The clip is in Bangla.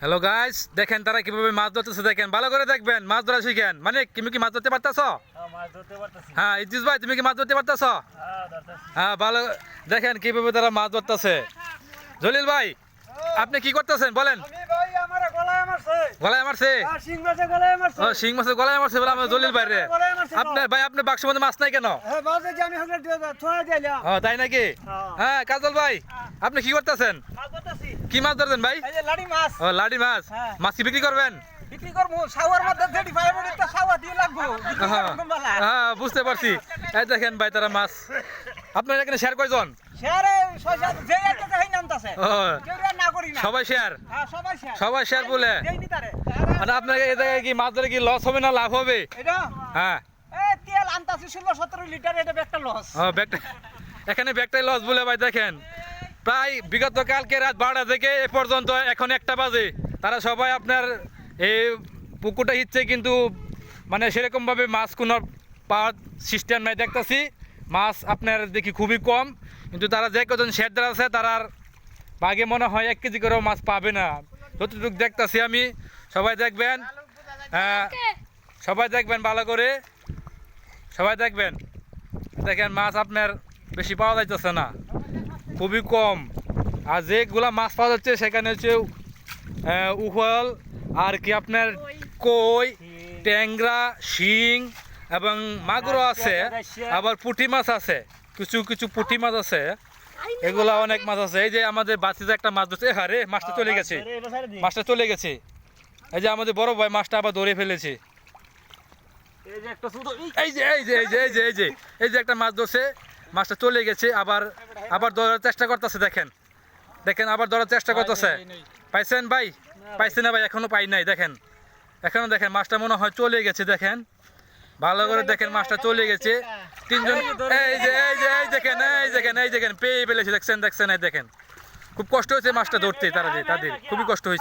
হ্যালো গাইস, দেখেন তারা কিভাবে মাছ ধরতেছে। দেখেন, ভালো করে দেখবেন, মাছ ধরা শিখেন। মানে তুমি কি মাছ ধরতে পারতেছো? হ্যাঁ ইদ্রিস ভাই, তুমি কি মাছ ধরতে পারতেছো? হ্যাঁ ভালো। দেখেন কিভাবে তারা মাছ ধরতেছে। জলিল ভাই, আপনি কি করতেছেন বলেন? গলায় মারছে? ও, শিং মাছের গলায় মারছে বলে আমার জলিল ভাই রে। আপনার ভাই, আপনার বাক্সের মধ্যে মাছ নাই কেন? ও তাই নাকি? হ্যাঁ কাজল ভাই, আপনি কি করতেছেন? কি মাছ ধরছেন ভাই? ও লাডি মাছ। মাছ কি বিক্রি করবেন? হ্যাঁ বুঝতে পারছি। এই দেখেন ভাই, তারা মাছ। আপনার এখানে শেয়ার কয়জন? সবাই শেয়ার, সবাই শেয়ার বলে। মানে আপনার এই জায়গায় কি মাছ ধরে কি লস হবে না লাভ হবে? হ্যাঁ এখানে ব্যাগটাই লস বলে ভাই। দেখেন প্রায় বিগত কালকে রাত 12টা থেকে এ পর্যন্ত এখন 1টা বাজে তারা সবাই আপনার এই পুকুরটা হিচ্ছে, কিন্তু মানে সেরকমভাবে মাছ কোনো পাওয়ার সিস্টেম নাই দেখতেছি। মাছ আপনার দেখি খুবই কম, কিন্তু তারা যে কজন শেয়ারদার আছে তারার বাঘে মনে হয় 1 কেজি করেও মাছ পাবে না, যতটুকু দেখতেছি আমি। সবাই দেখবেন, সবাই দেখবেন ভালো করে, সবাই দেখবেন। দেখেন মাছ আপনার বেশি পাওয়া যাইতেছে না, খুবই কম। আর যেগুলা মাছ পাওয়া যাচ্ছে সেখানে হচ্ছে উহল, আর কি আপনার কই, ট্যাংরা, শিং এবং মাগুরও আছে, আবার পুঁটি মাছ আছে, কিছু কিছু পুঁটি মাছ আছে, এগুলা অনেক মাছ আছে। এই যে আমাদের বাচ্চাতে একটা মাছ ধরছে, হারে মাছটা চলে গেছে, মাছটা চলে গেছে। এই যে আমাদের বড় ভাই মাছটা আবার ধরে ফেলেছে। এই যে এই যে এই যে এই যে এই যে এই যে একটা মাছ ধরছে, মাছটা চলে গেছে, আবার আবার ধরার চেষ্টা করতেছে। দেখেন দেখেন আবার ধরার চেষ্টা করতেছে। পাইছেন ভাই? পাইছে না ভাই? এখনো পাই নাই। দেখেন এখনো, দেখেন মাছটা মনে হয় চলে গেছে। দেখেন ভালো করে দেখেন, মাছটা চলে গেছে। তিনজন, এই যে এই যে এই দেখেন, এই দেখেন, এই দেখেন পেয়ে ফেলেছে। দেখছেন দেখছেন, এই দেখেন খুব কষ্ট হয়েছে মাছটা ধরতে, তাদের খুবই কষ্ট হয়েছে।